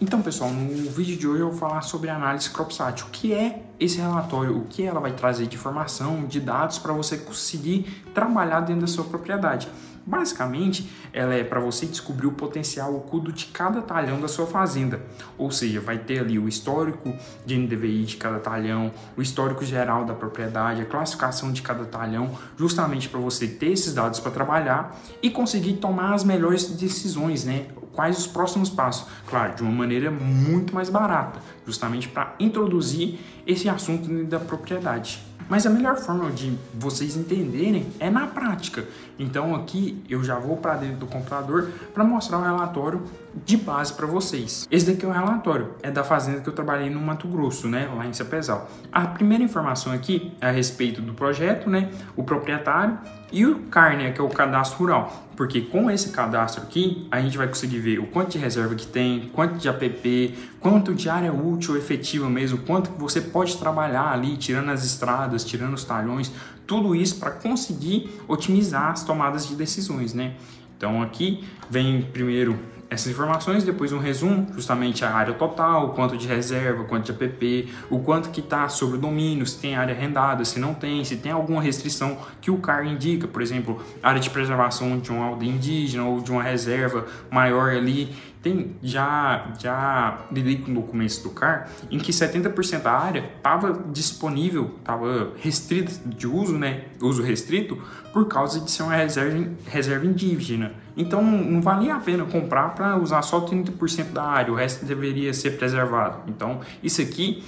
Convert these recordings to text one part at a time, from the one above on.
Então, pessoal, no vídeo de hoje eu vou falar sobre a análise CropSat. O que é esse relatório? O que ela vai trazer de informação, de dados para você conseguir trabalhar dentro da sua propriedade? Basicamente, ela é para você descobrir o potencial oculto de cada talhão da sua fazenda. Ou seja, vai ter ali o histórico de NDVI de cada talhão, o histórico geral da propriedade, a classificação de cada talhão, justamente para você ter esses dados para trabalhar e conseguir tomar as melhores decisões, né? Quais os próximos passos? Claro, de uma maneira muito mais barata, justamente para introduzir esse assunto dentro da propriedade. Mas a melhor forma de vocês entenderem é na prática. Então aqui eu já vou para dentro do computador para mostrar o relatório de base para vocês. Esse daqui é o relatório, é da fazenda que eu trabalhei no Mato Grosso, né, lá em Sapezal. A primeira informação aqui é a respeito do projeto, né, o proprietário e o CAR, né, que é o cadastro rural. Porque com esse cadastro aqui, a gente vai conseguir ver o quanto de reserva que tem, quanto de APP, quanto de área útil efetiva mesmo, quanto que você pode trabalhar ali, tirando as estradas, tirando os talhões, tudo isso para conseguir otimizar as tomadas de decisões, né? Então aqui vem primeiro essas informações, depois um resumo, justamente a área total, o quanto de reserva, quanto de APP, o quanto que está sobre o domínio, se tem área arrendada, se não tem, se tem alguma restrição que o CAR indica, por exemplo, área de preservação de uma aldeia indígena ou de uma reserva maior ali. Tem, já lidei com documentos do CAR em que 70% da área estava disponível, estava restrita de uso, né, uso restrito, por causa de ser uma reserva indígena. Então não valia a pena comprar para usar só 30% da área, o resto deveria ser preservado. Então isso aqui,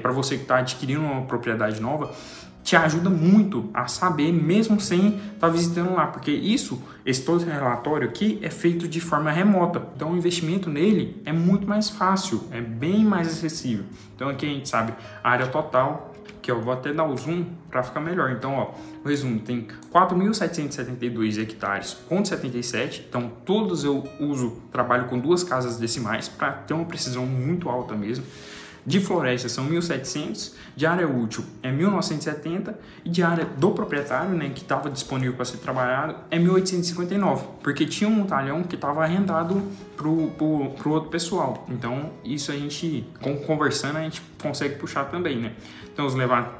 para você que está adquirindo uma propriedade nova, te ajuda muito a saber, mesmo sem estar visitando lá, porque esse todo relatório aqui é feito de forma remota, então o investimento nele é muito mais fácil, é bem mais acessível. Então aqui a gente sabe a área total, que eu vou até dar o zoom para ficar melhor. Então, ó, o resumo tem 4.772 hectares, ponto 77. Então, todos eu trabalho com duas casas decimais para ter uma precisão muito alta mesmo. De floresta são 1.700, de área útil é 1.970 e de área do proprietário, né, que estava disponível para ser trabalhado, é 1.859, porque tinha um talhão que estava arrendado pro outro pessoal. Então isso a gente, conversando, a gente consegue puxar também, né? Então os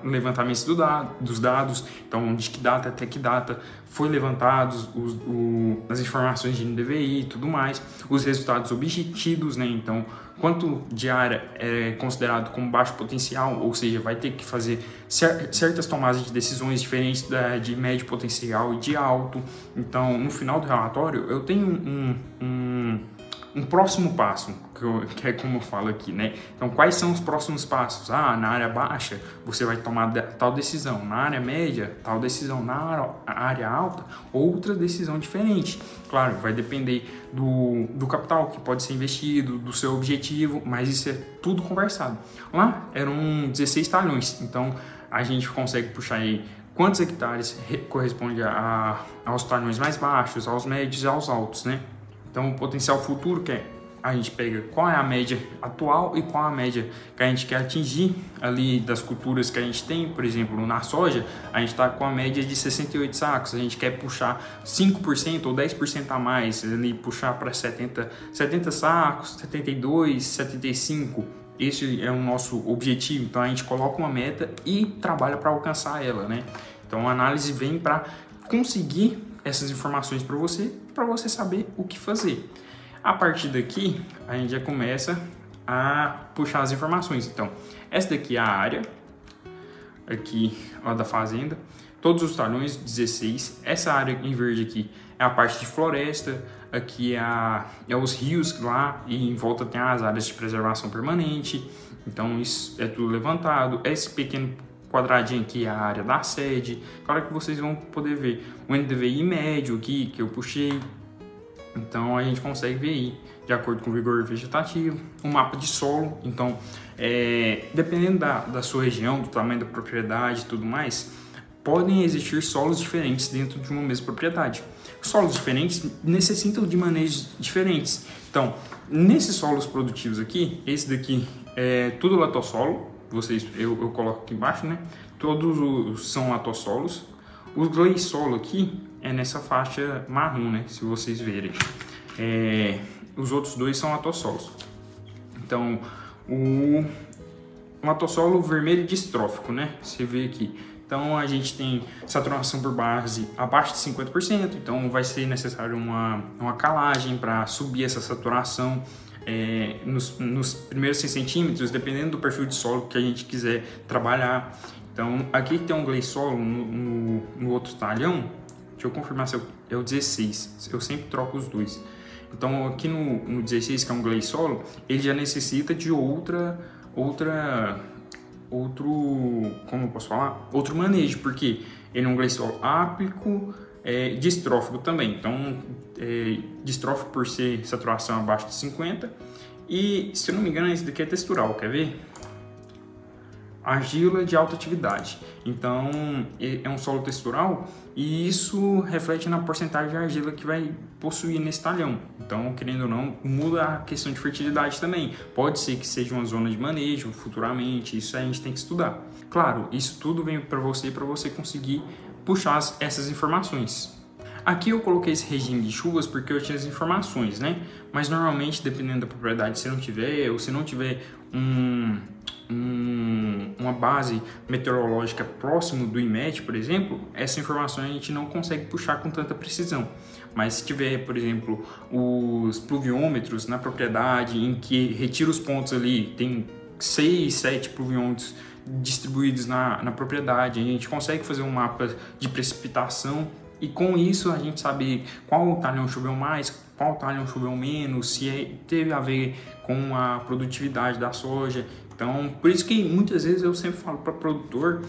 levantamentos dos dados, então de que data até que data foi levantados, as informações de NDVI e tudo mais, os resultados obtidos, né? Então quanto de área é considerado como baixo potencial, ou seja, vai ter que fazer certas tomadas de decisões diferentes de médio potencial e de alto. Então no final do relatório eu tenho um próximo passo, que é como eu falo aqui, né? Então, quais são os próximos passos? Na área baixa, você vai tomar tal decisão. Na área média, tal decisão. Na área alta, outra decisão diferente. Claro, vai depender do capital que pode ser investido, do seu objetivo, mas isso é tudo conversado. Lá, eram 16 talhões. Então, a gente consegue puxar aí quantos hectares corresponde aos talhões mais baixos, aos médios e aos altos, né? Então, o potencial futuro, que a gente pega qual é a média atual e qual a média que a gente quer atingir ali das culturas que a gente tem. Por exemplo, na soja, a gente está com a média de 68 sacos, a gente quer puxar 5% ou 10% a mais, ali puxar para 70 sacos, 72, 75. Esse é o nosso objetivo, então a gente coloca uma meta e trabalha para alcançar ela, né? Então, a análise vem para conseguir essas informações para você saber o que fazer. A partir daqui, a gente já começa a puxar as informações. Então, essa daqui é a área, aqui, ó, da fazenda, todos os talhões, 16. Essa área em verde aqui é a parte de floresta, aqui é os rios lá, e em volta tem as áreas de preservação permanente. Então, isso é tudo levantado. Esse pequeno quadradinho aqui é a área da sede. Claro que vocês vão poder ver o NDVI médio aqui que eu puxei. Então a gente consegue ver aí, de acordo com o vigor vegetativo, um mapa de solo. Então, dependendo da sua região, do tamanho da propriedade e tudo mais, podem existir solos diferentes dentro de uma mesma propriedade. Solos diferentes necessitam de manejos diferentes. Então, nesses solos produtivos aqui, esse daqui é tudo latossolo. Eu coloco aqui embaixo, né? Todos são latossolos. O gleissolo aqui é nessa faixa marrom, né? Se vocês verem. Os outros dois são latossolos. Então, um atossolo vermelho distrófico, né? Você vê aqui. Então, a gente tem saturação por base abaixo de 50%, então vai ser necessário uma calagem para subir essa saturação nos primeiros 100 centímetros, dependendo do perfil de solo que a gente quiser trabalhar. Então, aqui tem um gleissolo no outro talhão. Deixa eu confirmar se é o 16, eu sempre troco os dois. Então, aqui no 16, que é um gleissolo, ele já necessita de outro, como eu posso falar? Outro manejo, porque ele é um gleissolo áplico, distrófico também. Então, distrófico por ser saturação abaixo de 50. E, se eu não me engano, esse daqui é textural, quer ver? Argila de alta atividade. Então, é um solo textural e isso reflete na porcentagem de argila que vai possuir nesse talhão. Então, querendo ou não, muda a questão de fertilidade também. Pode ser que seja uma zona de manejo futuramente, isso a gente tem que estudar. Claro, isso tudo vem para você conseguir puxar essas informações. Aqui eu coloquei esse regime de chuvas porque eu tinha as informações, né? Mas normalmente, dependendo da propriedade, se não tiver, ou se não tiver uma base meteorológica próximo do IMET, por exemplo, essa informação a gente não consegue puxar com tanta precisão. Mas se tiver, por exemplo, os pluviômetros na propriedade, em que retira os pontos ali, tem 6, 7 pluviômetros distribuídos na propriedade, a gente consegue fazer um mapa de precipitação e com isso a gente sabe qual talhão choveu mais, qual talhão choveu menos, se teve a ver com a produtividade da soja. Então, por isso que muitas vezes eu sempre falo para o produtor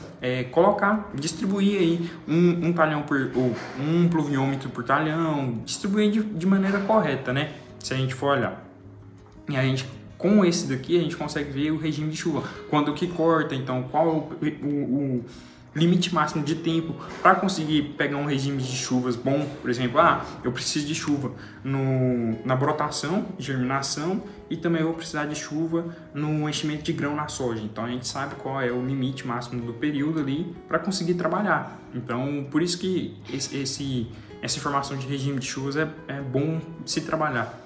distribuir aí um talhão ou um pluviômetro por talhão, distribuir de maneira correta, né? Se a gente for olhar. E a gente, com esse daqui, a gente consegue ver o regime de chuva. Quando que corta, então qual o limite máximo de tempo para conseguir pegar um regime de chuvas bom. Por exemplo, eu preciso de chuva na brotação, germinação, e também eu vou precisar de chuva no enchimento de grão na soja. Então a gente sabe qual é o limite máximo do período ali para conseguir trabalhar. Então por isso que essa informação de regime de chuvas é bom se trabalhar,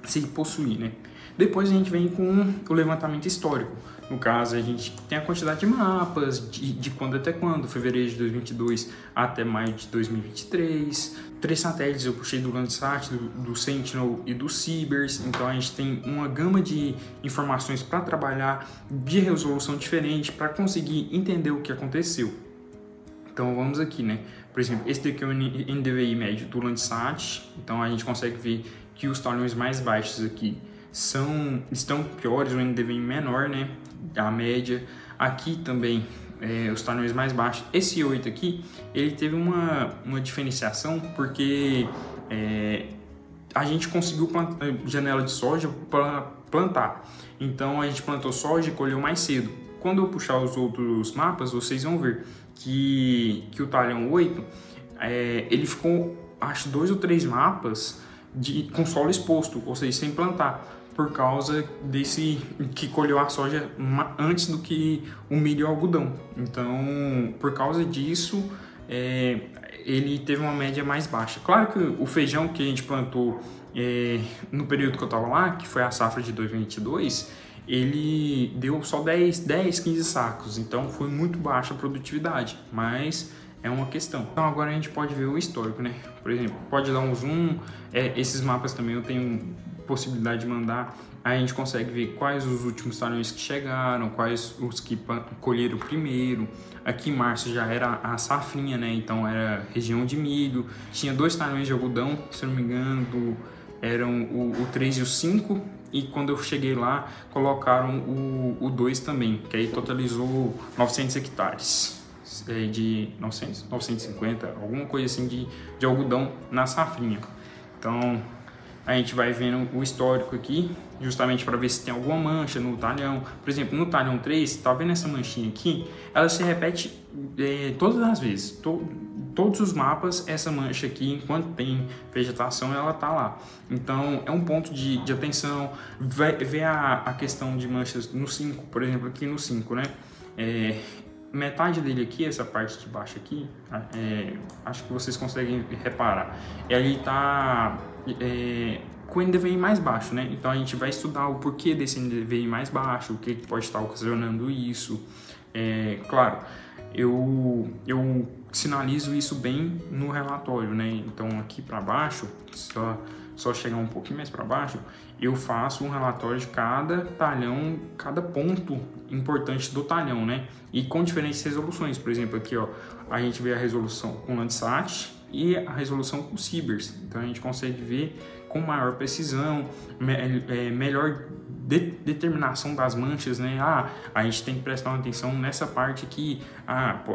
se possuir, né? Depois a gente vem com o levantamento histórico. No caso, a gente tem a quantidade de mapas, de quando até quando, fevereiro de 2022 até maio de 2023. 3 satélites eu puxei do Landsat, do Sentinel e do Cibers. Então a gente tem uma gama de informações para trabalhar, de resolução diferente, para conseguir entender o que aconteceu. Então vamos aqui, né? Por exemplo, esse daqui é o NDVI médio do Landsat. Então a gente consegue ver que os talhões mais baixos aqui estão piores, o NDVI menor, né? A média. Aqui também os talhões mais baixos. Esse 8 aqui, ele teve uma diferenciação porque a gente conseguiu janela de soja para plantar. Então a gente plantou soja e colheu mais cedo. Quando eu puxar os outros mapas, vocês vão ver que o talhão 8 ele ficou, acho, 2 ou 3 mapas com solo exposto, ou seja, sem plantar, por causa desse que colheu a soja antes do que o milho e o algodão. Então, por causa disso, ele teve uma média mais baixa. Claro que o feijão que a gente plantou no período que eu estava lá, que foi a safra de 2022, ele deu só 10, 15 sacos, então foi muito baixa a produtividade, mas é uma questão. Então agora a gente pode ver o histórico, né? Por exemplo, pode dar um zoom, esses mapas também eu tenho possibilidade de mandar, aí a gente consegue ver quais os últimos talhões que chegaram, quais os que colheram primeiro. Aqui em março já era a safrinha, né? Então era região de milho, tinha 2 talhões de algodão, se eu não me engano, eram o 3 e o 5, e quando eu cheguei lá, colocaram o 2 também, que aí totalizou 900 hectares. De 950, alguma coisa assim de algodão na safrinha. Então a gente vai vendo o histórico aqui, justamente para ver se tem alguma mancha no talhão. Por exemplo, no talhão 3, tá vendo essa manchinha aqui? Ela se repete todas as vezes. Todos os mapas, essa mancha aqui, enquanto tem vegetação, ela tá lá. Então é um ponto de atenção. Ver a questão de manchas no 5, por exemplo, aqui no 5, né? Metade dele aqui, essa parte de baixo aqui, acho que vocês conseguem reparar. Ele tá com o NDVI mais baixo, né? Então a gente vai estudar o porquê desse NDVI mais baixo, o que pode estar ocasionando isso. Claro, eu sinalizo isso bem no relatório, né? Então aqui para baixo, só chegar um pouquinho mais para baixo, eu faço um relatório de cada talhão, cada ponto importante do talhão, né? E com diferentes resoluções. Por exemplo, aqui ó, a gente vê a resolução com Landsat e a resolução com Sibers. Então a gente consegue ver com maior precisão, melhor determinação das manchas, né? A gente tem que prestar atenção nessa parte aqui.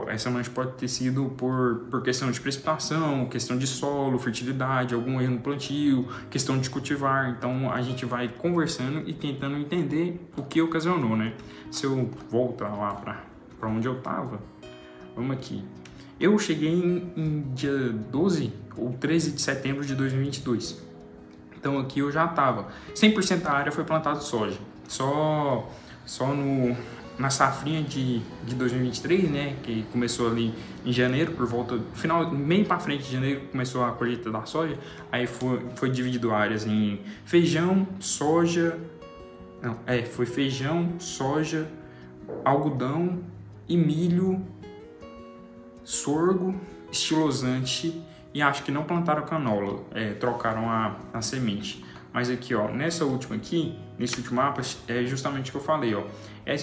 Essa mancha pode ter sido por questão de precipitação, questão de solo, fertilidade, algum erro no plantio, questão de cultivar. Então a gente vai conversando e tentando entender o que ocasionou, né? Se eu voltar lá para onde eu estava, vamos aqui. Eu cheguei em dia 12 ou 13 de setembro de 2022. Então aqui eu já estava. 100% da área foi plantado soja. Só na safrinha de 2023, né, que começou ali em janeiro, por volta final, meio para frente de janeiro, começou a colheita da soja. Aí foi dividido áreas em feijão, soja, foi feijão, soja, algodão e milho, sorgo, estilosante, e acho que não plantaram canola, trocaram a semente. Mas aqui, ó, nesse último mapa, é justamente o que eu falei, ó.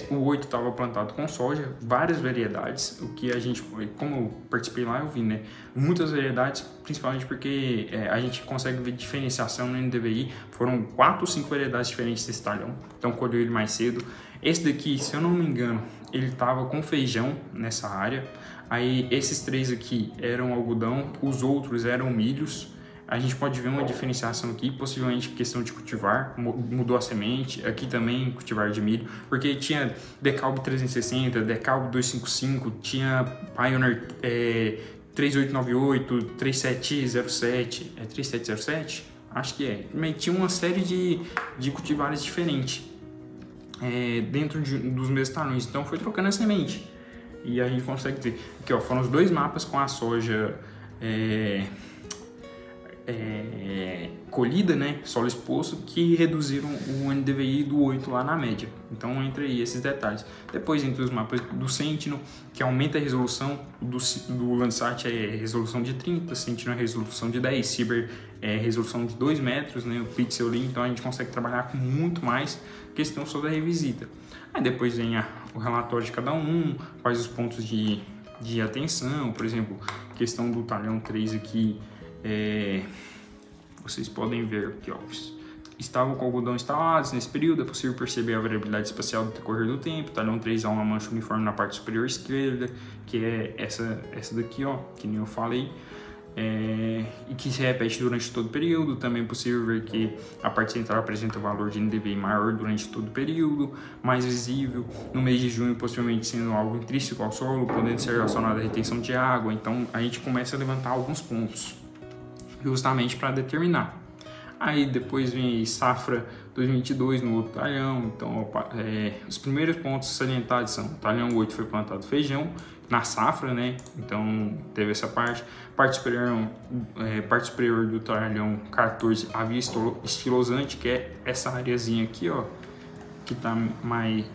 O 8 estava plantado com soja, várias variedades, o que a gente, como eu participei lá, eu vi, né? Muitas variedades, principalmente porque a gente consegue ver diferenciação no NDVI, foram 4 ou 5 variedades diferentes desse talhão, então colheu ele mais cedo. Esse daqui, se eu não me engano, ele estava com feijão nessa área. Aí esses 3 aqui eram algodão, os outros eram milhos. A gente pode ver uma diferenciação aqui, possivelmente questão de cultivar, mudou a semente. Aqui também cultivar de milho, porque tinha Decalb 360, Decalb 255, tinha Pioneer 3898, 3707, 3707? Acho que é. Mas tinha uma série de cultivares diferentes dentro dos mesmos talhões, então foi trocando a semente. E a gente consegue ver aqui, ó, foram os 2 mapas com a soja colhida, né, solo exposto, que reduziram o NDVI do 8 lá na média. Então entra aí esses detalhes. Depois entre os mapas do Sentinel, que aumenta a resolução, do Landsat é resolução de 30, Sentinel é resolução de 10, Ciber é resolução de 2 metros, né, o pixel ali, então a gente consegue trabalhar com muito mais questão só da revisita. Aí depois vem o relatório de cada um, quais os pontos de atenção, por exemplo, questão do talhão 3 aqui, vocês podem ver aqui, ó, estavam com algodão instalados nesse período, é possível perceber a variabilidade espacial do decorrer do tempo. Talhão 3 há uma mancha uniforme na parte superior esquerda, que é essa daqui, ó, que nem eu falei, e que se repete durante todo o período. Também é possível ver que a parte central apresenta valor de NDVI maior durante todo o período, mais visível no mês de junho, possivelmente sendo algo intrínseco ao solo, podendo ser relacionado à retenção de água. Então a gente começa a levantar alguns pontos justamente para determinar. Aí depois vem safra 2022 no outro talhão. Então os primeiros pontos salientados são: o talhão 8 foi plantado feijão na safra, né? Então teve essa parte superior do talhão 14 havia estilosante, que é essa areazinha aqui, ó, que tá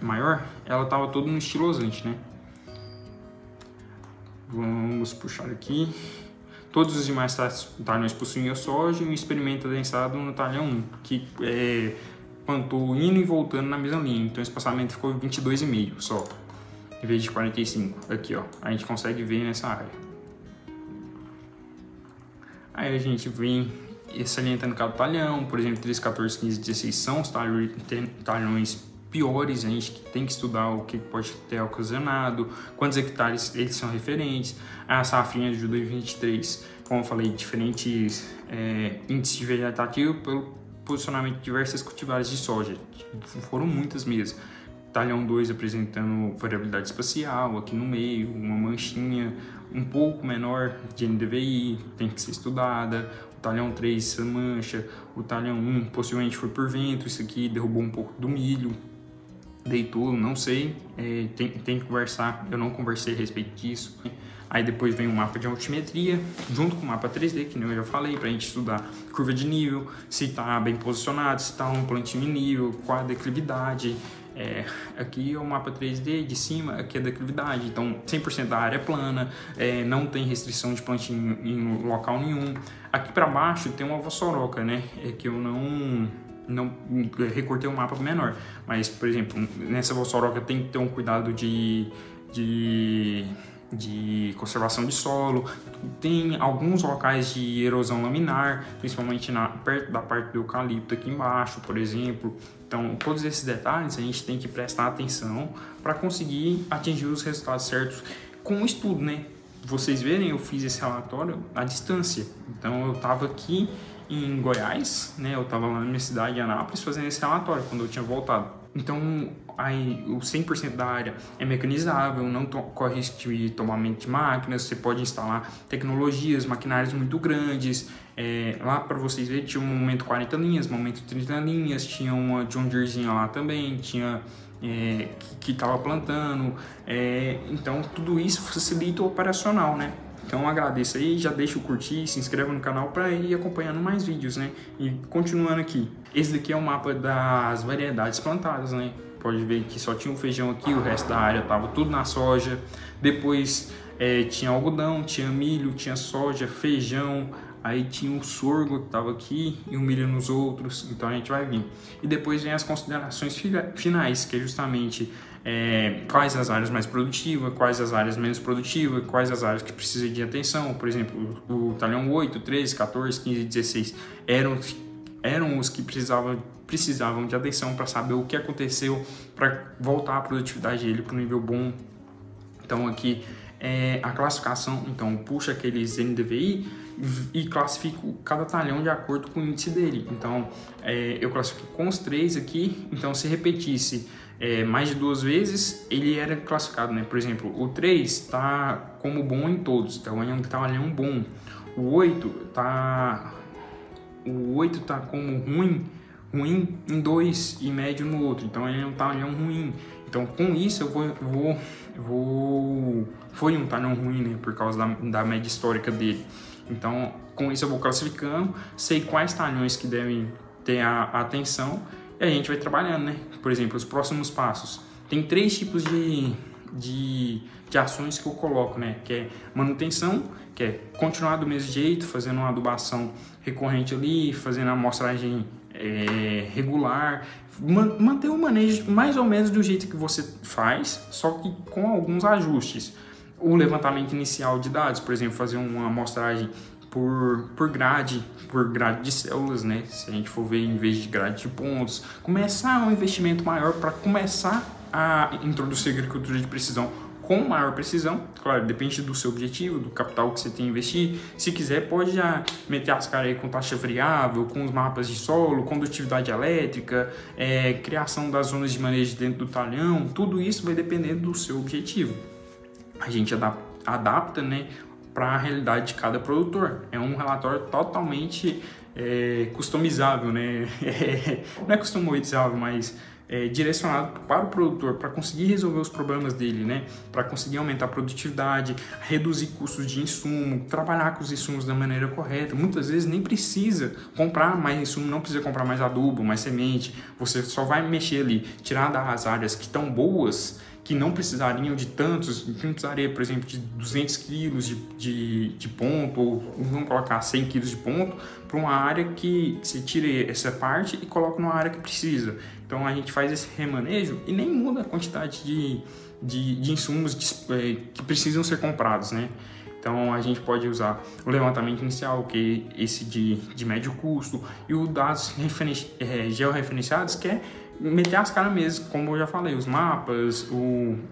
maior, ela tava toda no estilosante, né? Vamos puxar aqui. Todos os demais talhões possuíam soja e um experimento adensado no talhão 1, que plantou indo e voltando na mesma linha. Então esse espaçamento ficou 22,5 só, em vez de 45. Aqui, ó, a gente consegue ver nessa área. Aí a gente vem salientando cada talhão, por exemplo, 13, 14, 15, 16 são os talhões piores. A gente tem que estudar o que pode ter ocasionado, quantos hectares eles são referentes. A safrinha de 2023, como eu falei, diferentes índices vegetativos pelo posicionamento de diversas cultivares de soja, foram muitas mesmo. Talhão 2 apresentando variabilidade espacial aqui no meio, uma manchinha um pouco menor de NDVI, tem que ser estudada. O talhão 3, essa mancha. O talhão 1 possivelmente foi por vento, isso aqui derrubou um pouco do milho. tudo, não sei, tem que conversar, eu não conversei a respeito disso. Aí depois vem o mapa de altimetria, junto com o mapa 3D, que nem eu já falei, para a gente estudar curva de nível, se está bem posicionado, se está um plantinho em nível, qual a declividade. Aqui é o mapa 3D de cima, aqui é a declividade, então 100% da área é plana, não tem restrição de plantinho em local nenhum. Aqui para baixo tem uma vossoroca, né, que eu não recortei um mapa menor, mas, por exemplo, nessa vossoroca tem que ter um cuidado de conservação de solo, tem alguns locais de erosão laminar, principalmente perto da parte do eucalipto aqui embaixo, por exemplo. Então, todos esses detalhes a gente tem que prestar atenção para conseguir atingir os resultados certos com o estudo, né? Vocês verem, eu fiz esse relatório à distância, então eu estava aqui em Goiás, né? Eu estava lá na minha cidade de Anápolis fazendo esse relatório quando eu tinha voltado. Então, aí o 100% da área é mecanizável, não corre risco de tomamento de máquinas, você pode instalar tecnologias, maquinários muito grandes. Lá para vocês verem, tinha um momento 40 linhas, momento 30 linhas, tinha uma John Deerezinha lá também, tinha que estava plantando. Então, tudo isso facilita o operacional, né? Então agradeço aí, já deixa o curtir, se inscreva no canal para ir acompanhando mais vídeos, né? E continuando aqui, esse daqui é o mapa das variedades plantadas, né? Pode ver que só tinha o feijão aqui, o resto da área tava tudo na soja. Depois tinha algodão, tinha milho, tinha soja, feijão. Aí tinha o sorgo que estava aqui e o milho nos outros, então a gente vai vir. E depois vem as considerações finais, que é justamente quais as áreas mais produtivas, quais as áreas menos produtivas, quais as áreas que precisam de atenção. Por exemplo, o talhão 8, 13, 14, 15 e 16 eram os que precisavam de atenção para saber o que aconteceu, para voltar a produtividade dele para um nível bom. Então aqui a classificação, então puxa aqueles NDVI e classifico cada talhão de acordo com o índice dele. Então eu classifico com os 3 aqui, então se repetisse mais de 2 vezes, ele era classificado, né? Por exemplo, o 3 está como bom em todos, então é um talhão bom. O 8 tá como ruim em 2 e médio no outro, então ele é um talhão ruim. Então com isso foi um talhão ruim, né, por causa da média histórica dele. Então com isso eu vou classificando, sei quais talhões que devem ter a atenção e a gente vai trabalhando, né? Por exemplo, os próximos passos. Tem 3 tipos de ações que eu coloco, né? Que é manutenção, que é continuar do mesmo jeito, fazendo uma adubação recorrente ali, fazendo a amostragem regular, manter o manejo mais ou menos do jeito que você faz, só que com alguns ajustes. O levantamento inicial de dados, por exemplo, fazer uma amostragem por grade de células, né? Se a gente for ver em vez de grade de pontos, começar um investimento maior para começar a introduzir a agricultura de precisão com maior precisão. Claro, depende do seu objetivo, do capital que você tem a investir. Se quiser, pode já meter as caras aí com taxa variável, com os mapas de solo, condutividade elétrica, criação das zonas de manejo dentro do talhão. Tudo isso vai depender do seu objetivo. A gente adapta, né, para a realidade de cada produtor. É um relatório totalmente customizável, né? Não é customizável, mas direcionado para o produtor, para conseguir resolver os problemas dele, né? Para conseguir aumentar a produtividade, reduzir custos de insumo, trabalhar com os insumos da maneira correta. Muitas vezes nem precisa comprar mais insumo, não precisa comprar mais adubo, mais semente. Você só vai mexer ali, tirar das áreas que estão boas, que não precisariam de tantos, que não precisaria, por exemplo, de 200 quilos de ponto, ou vamos colocar 100 quilos de ponto, para uma área que você tire essa parte e coloca numa área que precisa. Então a gente faz esse remanejo e nem muda a quantidade de insumos que precisam ser comprados, né? Então a gente pode usar o levantamento inicial, que é esse de médio custo, e os dados georreferenciados, que é meter as caras mesmo, como eu já falei, os mapas,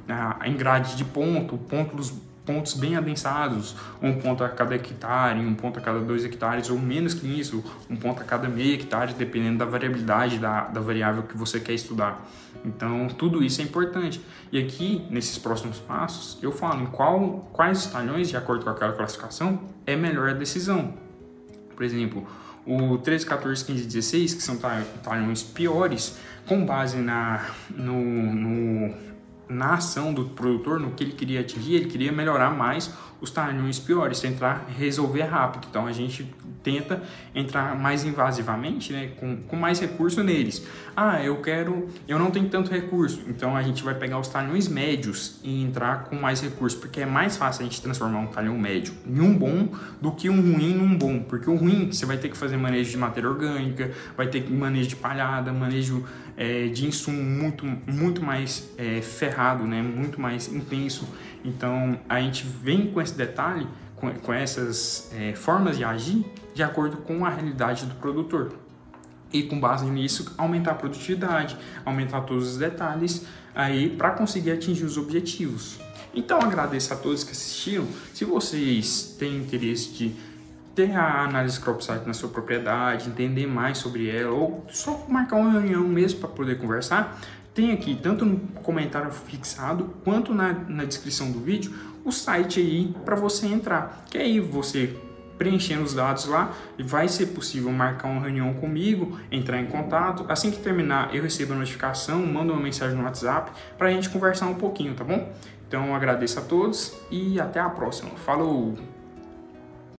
a grade de pontos bem adensados, um ponto a cada hectare, um ponto a cada 2 hectares, ou menos que isso, um ponto a cada meio hectare, dependendo da variabilidade da variável que você quer estudar. Então, tudo isso é importante. E aqui, nesses próximos passos, eu falo em quais os talhões, de acordo com aquela classificação, é melhor a decisão. Por exemplo, o 13, 14, 15 e 16, que são talhões piores, com base na ação do produtor, no que ele queria atingir, ele queria melhorar mais os talhões piores, tentar resolver rápido. Então a gente tenta entrar mais invasivamente, né, com mais recurso neles. Eu não tenho tanto recurso, então a gente vai pegar os talhões médios e entrar com mais recurso, porque é mais fácil a gente transformar um talhão médio em um bom do que um ruim num bom, porque o ruim você vai ter que fazer manejo de matéria orgânica, vai ter manejo de palhada, manejo de insumo muito mais ferrado, né, muito mais intenso. Então a gente vem com esse detalhe, com essas formas de agir de acordo com a realidade do produtor. E com base nisso, aumentar a produtividade, aumentar todos os detalhes aí para conseguir atingir os objetivos. Então agradeço a todos que assistiram. Se vocês têm interesse de ter a análise CropSite na sua propriedade, entender mais sobre ela, ou só marcar uma reunião mesmo para poder conversar, tem aqui, tanto no comentário fixado, quanto na descrição do vídeo, o site aí para você entrar. Que aí você, preenchendo os dados lá, vai ser possível marcar uma reunião comigo, entrar em contato. Assim que terminar, eu recebo a notificação, mando uma mensagem no WhatsApp para a gente conversar um pouquinho, tá bom? Então, eu agradeço a todos e até a próxima. Falou!